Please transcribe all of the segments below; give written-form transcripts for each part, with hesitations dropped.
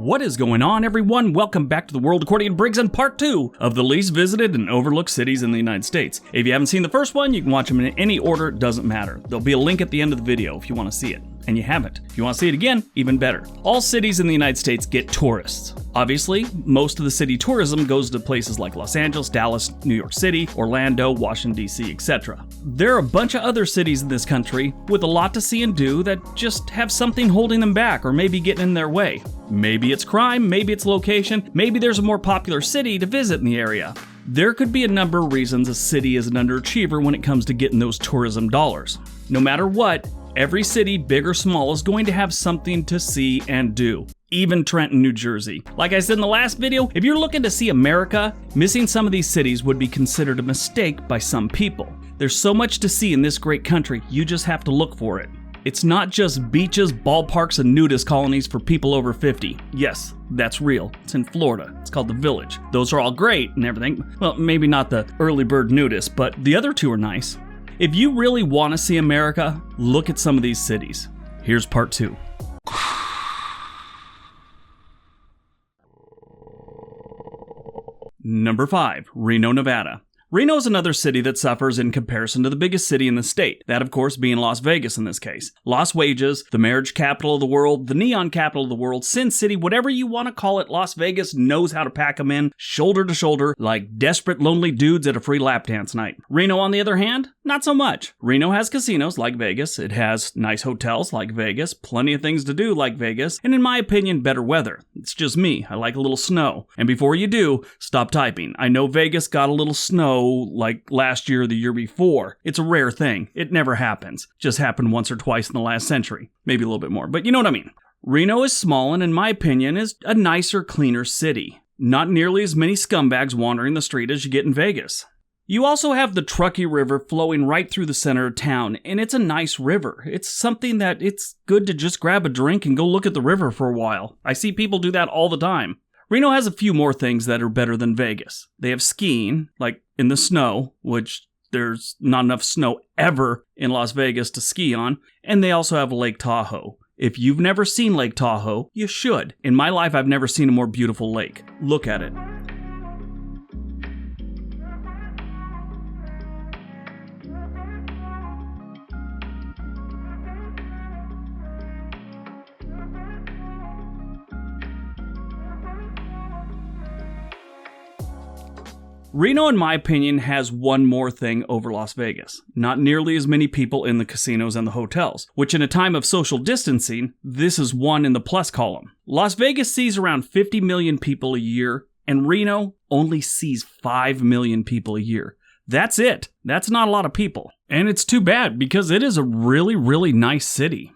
What is going on, everyone? Welcome back to the world according to Briggs and part 2 of the least visited and overlooked cities in the United States. If you haven't seen the first one, you can watch them in any order, it doesn't matter. There'll be a link at the end of the video if you want to see it. And you haven't. If you want to see it again, even better. All cities in the United States get tourists. Obviously, most of the city tourism goes to places like Los Angeles, Dallas, New York City, Orlando, Washington, D.C., etc. There are a bunch of other cities in this country with a lot to see and do that just have something holding them back or maybe getting in their way. Maybe it's crime, maybe it's location, maybe there's a more popular city to visit in the area. There could be a number of reasons a city is an underachiever when it comes to getting those tourism dollars. No matter what, every city, big or small, is going to have something to see and do. Even Trenton, New Jersey. Like I said in the last video, if you're looking to see America, missing some of these cities would be considered a mistake by some people. There's so much to see in this great country, you just have to look for it. It's not just beaches, ballparks, and nudist colonies for people over 50. Yes, that's real. It's in Florida. It's called The Village. Those are all great and everything. Well, maybe not the early bird nudist, but the other two are nice. If you really want to see America, look at some of these cities. Here's part 2. Number 5, Reno, Nevada. Reno is another city that suffers in comparison to the biggest city in the state, that of course being Las Vegas in this case. Lost wages, the marriage capital of the world, the neon capital of the world, Sin City, whatever you want to call it, Las Vegas knows how to pack them in, shoulder to shoulder, like desperate lonely dudes at a free lap dance night. Reno, on the other hand, not so much. Reno has casinos like Vegas, it has nice hotels like Vegas, plenty of things to do like Vegas, and in my opinion, better weather. It's just me, I like a little snow. And before you do, stop typing. I know Vegas got a little snow like last year or the year before. It's a rare thing. It never happens. Just happened once or twice in the last century. Maybe a little bit more, but you know what I mean. Reno is small and in my opinion is a nicer, cleaner city. Not nearly as many scumbags wandering the street as you get in Vegas. You also have the Truckee River flowing right through the center of town, and it's a nice river. It's something that it's good to just grab a drink and go look at the river for a while. I see people do that all the time. Reno has a few more things that are better than Vegas. They have skiing, like in the snow, which there's not enough snow ever in Las Vegas to ski on, and they also have Lake Tahoe. If you've never seen Lake Tahoe, you should. In my life, I've never seen a more beautiful lake. Look at it. Reno, in my opinion, has one more thing over Las Vegas. Not nearly as many people in the casinos and the hotels, which in a time of social distancing, this is one in the plus column. Las Vegas sees around 50 million people a year, and Reno only sees 5 million people a year. That's it. That's not a lot of people. And it's too bad because it is a really, really nice city.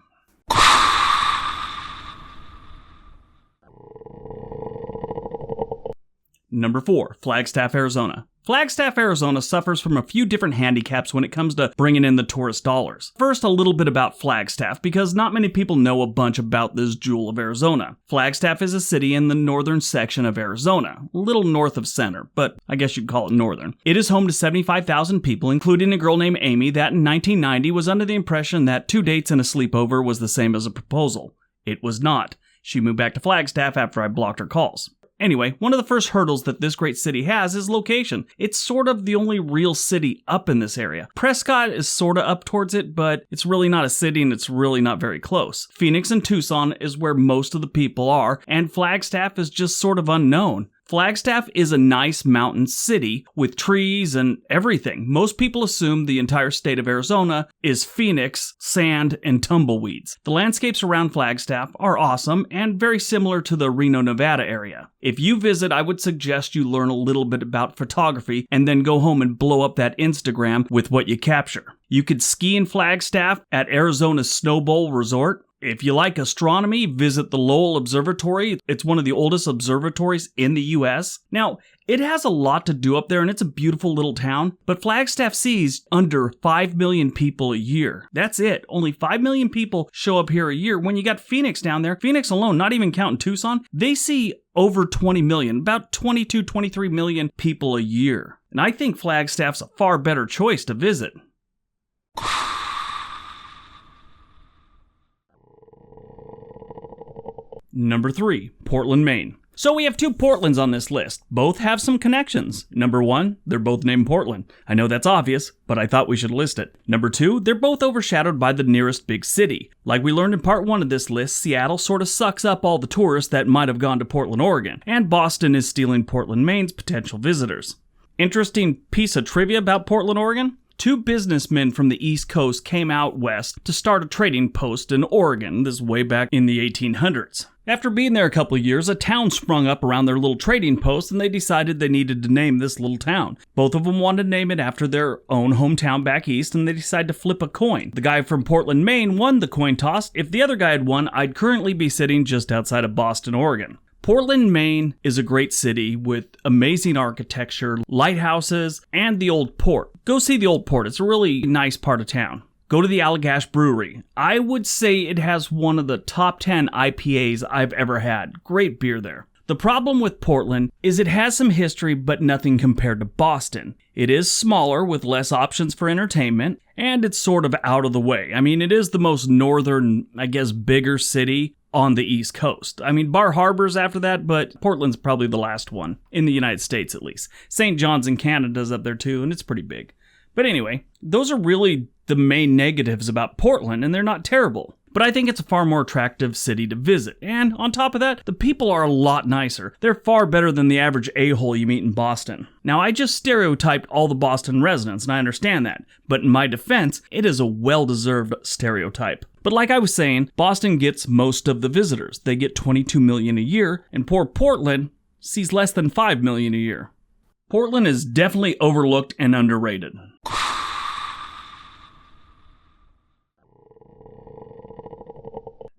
Number 4, Flagstaff, Arizona. Flagstaff, Arizona suffers from a few different handicaps when it comes to bringing in the tourist dollars. First, a little bit about Flagstaff, because not many people know a bunch about this jewel of Arizona. Flagstaff is a city in the northern section of Arizona, a little north of center, but I guess you'd call it northern. It is home to 75,000 people, including a girl named Amy that in 1990 was under the impression that 2 dates and a sleepover was the same as a proposal. It was not. She moved back to Flagstaff after I blocked her calls. Anyway, one of the first hurdles that this great city has is location. It's sort of the only real city up in this area. Prescott is sort of up towards it, but it's really not a city and it's really not very close. Phoenix and Tucson is where most of the people are, and Flagstaff is just sort of unknown. Flagstaff is a nice mountain city with trees and everything. Most people assume the entire state of Arizona is Phoenix, sand, and tumbleweeds. The landscapes around Flagstaff are awesome and very similar to the Reno, Nevada area. If you visit, I would suggest you learn a little bit about photography and then go home and blow up that Instagram with what you capture. You could ski in Flagstaff at Arizona's Snow Bowl Resort. If you like astronomy, visit the Lowell Observatory. It's one of the oldest observatories in the U.S. Now, it has a lot to do up there, and it's a beautiful little town, but Flagstaff sees under 5 million people a year. That's it. Only 5 million people show up here a year. When you got Phoenix down there, Phoenix alone, not even counting Tucson, they see over 20 million, about 22, 23 million people a year. And I think Flagstaff's a far better choice to visit. Number 3, Portland, Maine. So we have 2 Portlands on this list. Both have some connections. Number 1, they're both named Portland. I know that's obvious, but I thought we should list it. Number 2, they're both overshadowed by the nearest big city. Like we learned in part 1 of this list, Seattle sort of sucks up all the tourists that might have gone to Portland, Oregon, and Boston is stealing Portland, Maine's potential visitors. Interesting piece of trivia about Portland, Oregon. 2 businessmen from the East Coast came out west to start a trading post in Oregon, this way back in the 1800s. After being there a couple of years, a town sprung up around their little trading post and they decided they needed to name this little town. Both of them wanted to name it after their own hometown back east and they decided to flip a coin. The guy from Portland, Maine won the coin toss. If the other guy had won, I'd currently be sitting just outside of Boston, Oregon. Portland, Maine is a great city with amazing architecture, lighthouses, and the Old Port. Go see the Old Port. It's a really nice part of town. Go to the Allagash Brewery. I would say it has one of the top 10 IPAs I've ever had. Great beer there. The problem with Portland is it has some history, but nothing compared to Boston. It is smaller with less options for entertainment, and it's sort of out of the way. I mean, it is the most northern, bigger city on the East Coast. I mean, Bar Harbor's after that, but Portland's probably the last one, in the United States at least. St. John's in Canada's up there too, and it's pretty big. But anyway, those are really the main negatives about Portland, and they're not terrible. But I think it's a far more attractive city to visit. And on top of that, the people are a lot nicer. They're far better than the average a-hole you meet in Boston. Now, I just stereotyped all the Boston residents, and I understand that. But in my defense, it is a well-deserved stereotype. But like I was saying, Boston gets most of the visitors. They get 22 million a year, and poor Portland sees less than 5 million a year. Portland is definitely overlooked and underrated.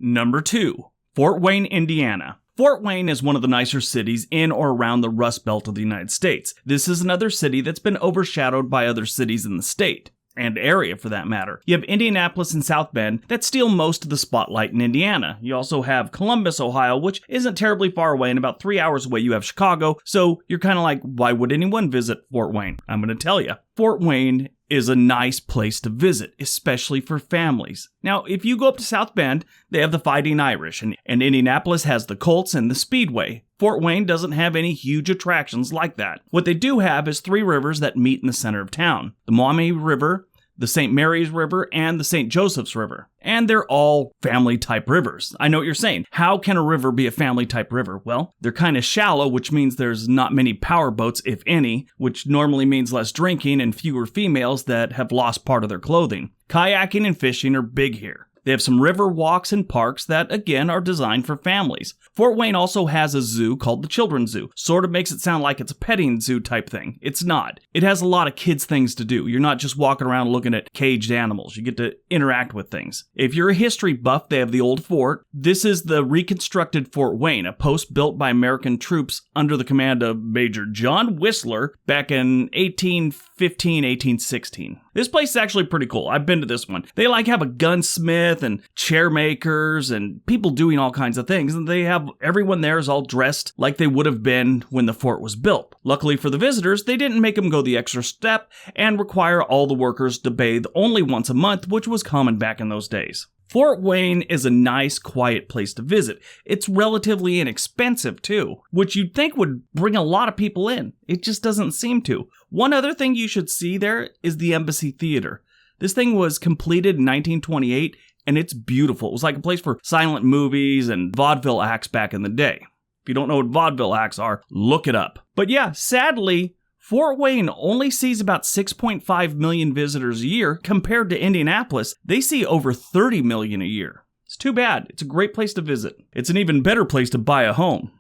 Number 2, Fort Wayne, Indiana. Fort Wayne is one of the nicer cities in or around the Rust Belt of the United States. This is another city that's been overshadowed by other cities in the state, and area for that matter. You have Indianapolis and South Bend that steal most of the spotlight in Indiana. You also have Columbus, Ohio, which isn't terribly far away, and about 3 hours away you have Chicago, so you're kind of like, why would anyone visit Fort Wayne? I'm going to tell you. Fort Wayne is a nice place to visit, especially for families. Now, if you go up to South Bend, they have the Fighting Irish, and Indianapolis has the Colts and the Speedway. Fort Wayne doesn't have any huge attractions like that. What they do have is 3 rivers that meet in the center of town. The Maumee River, the St. Mary's River, and the St. Joseph's River. And they're all family-type rivers. I know what you're saying. How can a river be a family-type river? Well, they're kind of shallow, which means there's not many power boats, if any, which normally means less drinking and fewer females that have lost part of their clothing. Kayaking and fishing are big here. They have some river walks and parks that, again, are designed for families. Fort Wayne also has a zoo called the Children's Zoo. Sort of makes it sound like it's a petting zoo type thing. It's not. It has a lot of kids' things to do. You're not just walking around looking at caged animals. You get to interact with things. If you're a history buff, they have the old fort. This is the reconstructed Fort Wayne, a post built by American troops under the command of Major John Whistler back in 1815, 1816. This place is actually pretty cool. I've been to this one. They have a gunsmith and chair makers and people doing all kinds of things. And they have everyone there is all dressed like they would have been when the fort was built. Luckily for the visitors, they didn't make them go the extra step and require all the workers to bathe only once a month, which was common back in those days. Fort Wayne is a nice, quiet place to visit. It's relatively inexpensive, too, which you'd think would bring a lot of people in. It just doesn't seem to. One other thing you should see there is the Embassy Theater. This thing was completed in 1928, and it's beautiful. It was like a place for silent movies and vaudeville acts back in the day. If you don't know what vaudeville acts are, look it up. But yeah, sadly, Fort Wayne only sees about 6.5 million visitors a year. Compared to Indianapolis, they see over 30 million a year. It's too bad. It's a great place to visit. It's an even better place to buy a home.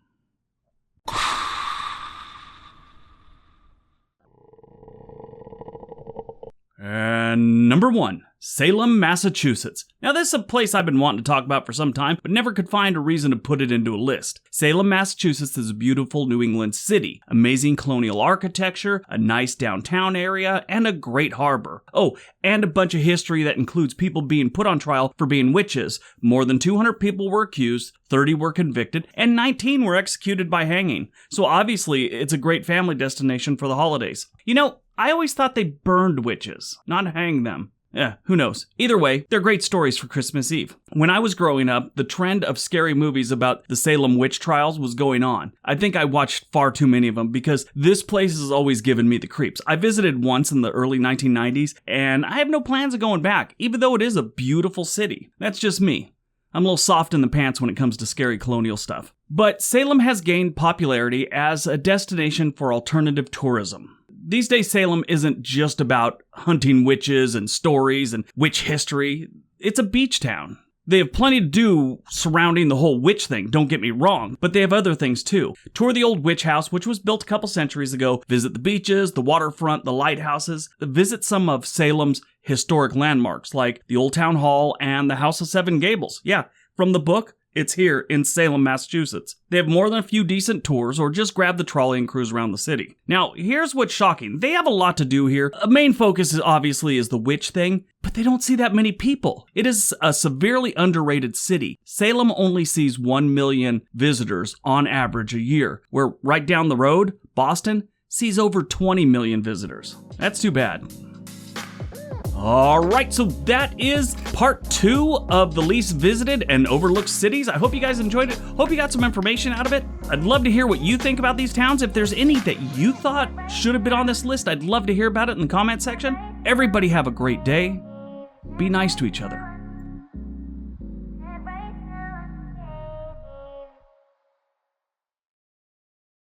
And number 1, Salem, Massachusetts. Now this is a place I've been wanting to talk about for some time, but never could find a reason to put it into a list. Salem, Massachusetts is a beautiful New England city. Amazing colonial architecture, a nice downtown area, and a great harbor. Oh, and a bunch of history that includes people being put on trial for being witches. More than 200 people were accused, 30 were convicted, and 19 were executed by hanging. So obviously, it's a great family destination for the holidays. You know, I always thought they burned witches, not hanged them. Who knows? Either way, they're great stories for Christmas Eve. When I was growing up, the trend of scary movies about the Salem witch trials was going on. I think I watched far too many of them because this place has always given me the creeps. I visited once in the early 1990s, and I have no plans of going back, even though it is a beautiful city. That's just me. I'm a little soft in the pants when it comes to scary colonial stuff. But Salem has gained popularity as a destination for alternative tourism. These days, Salem isn't just about hunting witches and stories and witch history. It's a beach town. They have plenty to do surrounding the whole witch thing, don't get me wrong, but they have other things too. Tour the old witch house, which was built a couple centuries ago. Visit the beaches, the waterfront, the lighthouses. Visit some of Salem's historic landmarks, like the Old Town Hall and the House of Seven Gables. Yeah, from the book, it's here in Salem, Massachusetts. They have more than a few decent tours, or just grab the trolley and cruise around the city. Now, here's what's shocking. They have a lot to do here. A main focus is obviously the witch thing, but they don't see that many people. It is a severely underrated city. Salem only sees 1 million visitors on average a year, where right down the road, Boston, sees over 20 million visitors. That's too bad. Alright, so that is part 2 of the least visited and overlooked cities. I hope you guys enjoyed it. Hope you got some information out of it. I'd love to hear what you think about these towns. If there's any that you thought should have been on this list, I'd love to hear about it in the comment section. Everybody have a great day. Be nice to each other.